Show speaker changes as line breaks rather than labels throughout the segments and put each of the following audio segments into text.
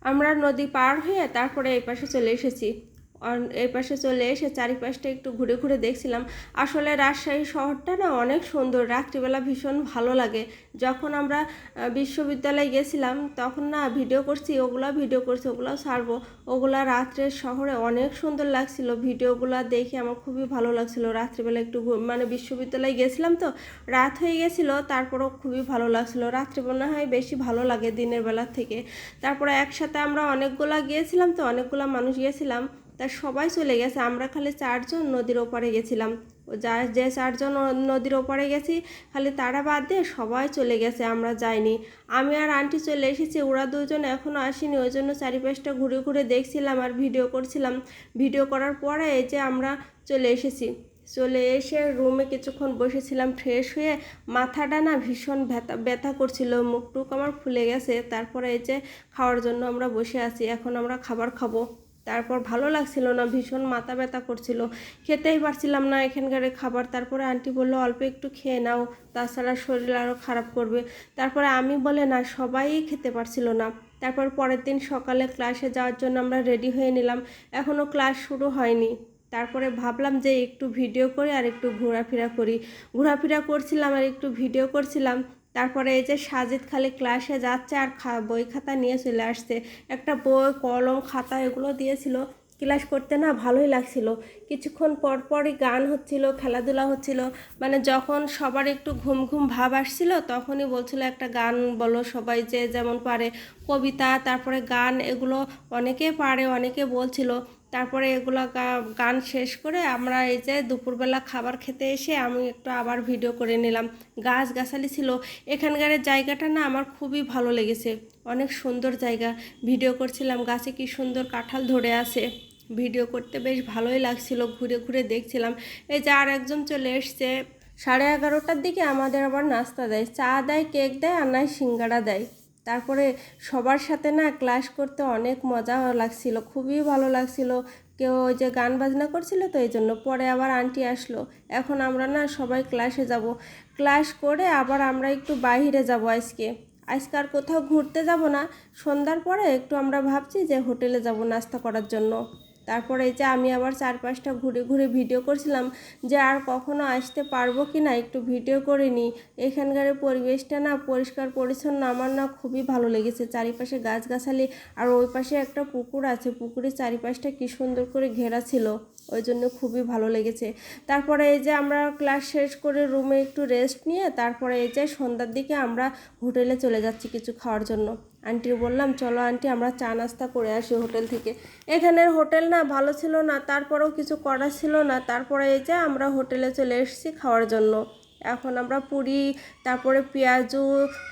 আমরা নদী পার হয়ে তারপরে এই পাশে চলে এসেছি। এই পাশে চলে এসে চারিপাশটা একটু ঘুরে ঘুরে দেখছিলাম। আসলে রাজশাহী শহরটা না অনেক সুন্দর, রাত্রিবেলা ভীষণ ভালো লাগে। যখন আমরা বিশ্ববিদ্যালয়ে গেছিলাম তখন না ভিডিও করছি, ওগুলাও ছাড়বো। ওগুলা রাত্রের শহরে অনেক সুন্দর লাগছিল, ভিডিওগুলা দেখে আমার খুবই ভালো লাগছিল। রাত্রিবেলা একটু মানে বিশ্ববিদ্যালয়ে গেছিলাম তো রাত হয়ে গেছিলো, তারপরও খুবই ভালো লাগছিল। রাত্রিবেলা হয় বেশি ভালো লাগে দিনের বেলা থেকে। তারপরে একসাথে আমরা অনেকগুলা গিয়েছিলাম তো, অনেকগুলা মানুষ গিয়েছিলাম, তা সবাই চলে গেছে, আমরা খালি 4জন নদীর ওপারে গেছিলাম। যে 4জন নদীর ওপারে গেছি খালি তারা বাদ দিয়ে সবাই চলে গেছে, আমরা যাইনি। আমি আর আন্টি চলে এসেছি, ওরা দুজন এখনও আসেনি। ওই জন্য চারিপাশটা ঘুরে ঘুরে দেখছিলাম আর ভিডিও করছিলাম। ভিডিও করার পরে এই যে আমরা চলে এসেছি। চলে এসে রুমে কিছুক্ষণ বসেছিলাম ফ্রেশ হয়ে। মাথাটা না ভীষণ ব্যথা করছিল, মুখটুক আমার ফুলে গেছে। তারপরে এই যে খাওয়ার জন্য আমরা বসে আছি, এখন আমরা খাবার খাবো। তারপর ভালো লাগছিল না, ভীষণ মাথা ব্যথা করছিল, খেতেই পারছিলাম না এখানকার খাবার। তারপরে আন্টি বললো অল্প একটু খেয়ে নাও, তাছাড়া শরীর আরও খারাপ করবে। তারপরে আমি বলে না, সবাই খেতে পারছিল না। তারপর পরের দিন সকালে ক্লাসে যাওয়ার জন্য আমরা রেডি হয়ে নিলাম, এখনও ক্লাস শুরু হয়নি। তারপরে ভাবলাম যে একটু ভিডিও করি আর একটু ঘোরাফেরা করছিলাম আর একটু ভিডিও করছিলাম। তারপরে এই যে সাজিদ খালি ক্লাসে যাচ্ছে আর বই খাতা নিয়ে চলে আসছে। একটা বই, কলম, খাতা এগুলো দিয়েছিল। ক্লাস করতে না ভালোই লাগছিল। কিছুক্ষণ পর পরই গান হচ্ছিল, খেলাধুলা হচ্ছিল। মানে যখন সবার একটু ঘুম ঘুম ভাব আসছিল তখনই বলছিল একটা গান বলো, সবাই যে যেমন পারে। কবিতা, তারপরে গান, এগুলো অনেকে পারে, অনেকে বলছিল। তারপরে এগুলো গান শেষ করে আমরা এই যে দুপুরবেলা খাবার খেতে এসে আমি একটু আবার ভিডিও করে নিলাম। গাছগাছালি ছিল এখানকার, জায়গাটা না আমার খুবই ভালো লেগেছে, অনেক সুন্দর জায়গা। ভিডিও করছিলাম, গাছে কি সুন্দর কাঁঠাল ধরে আছে, ভিডিও করতে বেশ ভালোই লাগছিল, ঘুরে ঘুরে দেখছিলাম। এই যে আর একজন চলে এসছে। 11:30টার দিকে আমাদের আবার নাস্তা দেয়, চা দেয়, কেক দেয়, আর নয় সিঙ্গাড়া দেয়। তারপরে সবার সাথে না ক্লাস করতে অনেক মজা লাগছিল, খুবই ভালো লাগছিল। কেউ ওই যে গান বাজনা করছিল তো এই জন্য। পরে আবার আন্টি আসলো, এখন আমরা না সবাই ক্লাসে যাব। ক্লাস করে আবার আমরা একটু বাইরে যাব আজকে। আর কোথাও ঘুরতে যাব না, সন্ধ্যার পরে একটু আমরা ভাবছি যে হোটেলে যাব নাস্তা করার জন্য। তারপরে এই যে আমি আবার চারপাশটা ঘুরে ঘুরে ভিডিও করছিলাম, যে আর কখনো আসতে পারবো কি না একটু ভিডিও করে নিই। এখানকার পরিবেশটা না পরিষ্কার পরিচ্ছন্ন, আমার না খুবই ভালো লেগেছে। চারিপাশে গাছগাছালি, আর ওই পাশে একটা পুকুর আছে, পুকুরের চারিপাশটা কি সুন্দর করে ঘেরা ছিল, ওই জন্য খুবই ভালো লেগেছে। তারপরে এই যে আমরা ক্লাস শেষ করে রুমে একটু রেস্ট নিয়ে তারপরে এই যে সন্ধ্যার দিকে আমরা হোটেলে চলে যাচ্ছি কিছু খাওয়ার জন্য। আন্টির বললাম চলো আন্টি আমরা চা নাস্তা করে আসি হোটেল থেকে। এখানের হোটেল না ভালো ছিল না, তারপরেও কিছু করার ছিল না। তারপরে এই যে আমরা হোটেলে চলে এসেছি খাওয়ার জন্য। এখন আমরা পুরি, তারপরে পেঁয়াজু,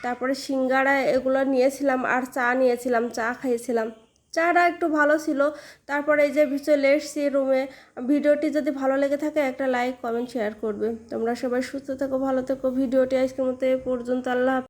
তারপরে সিঙ্গাড়া এগুলো নিয়েছিলাম, আর চা নিয়েছিলাম, চা খাইয়েছিলাম। চাটা একটু ভালো ছিল। তারপরে এই যে চলে এসেছি রুমে। ভিডিওটি যদি ভালো লেগে থাকে একটা লাইক, কমেন্ট, শেয়ার করবে। তোমরা সবাই সুস্থ থেকো, ভালো থেকো। ভিডিওটি আজকের মতো এ পর্যন্ত। আল্লাহ।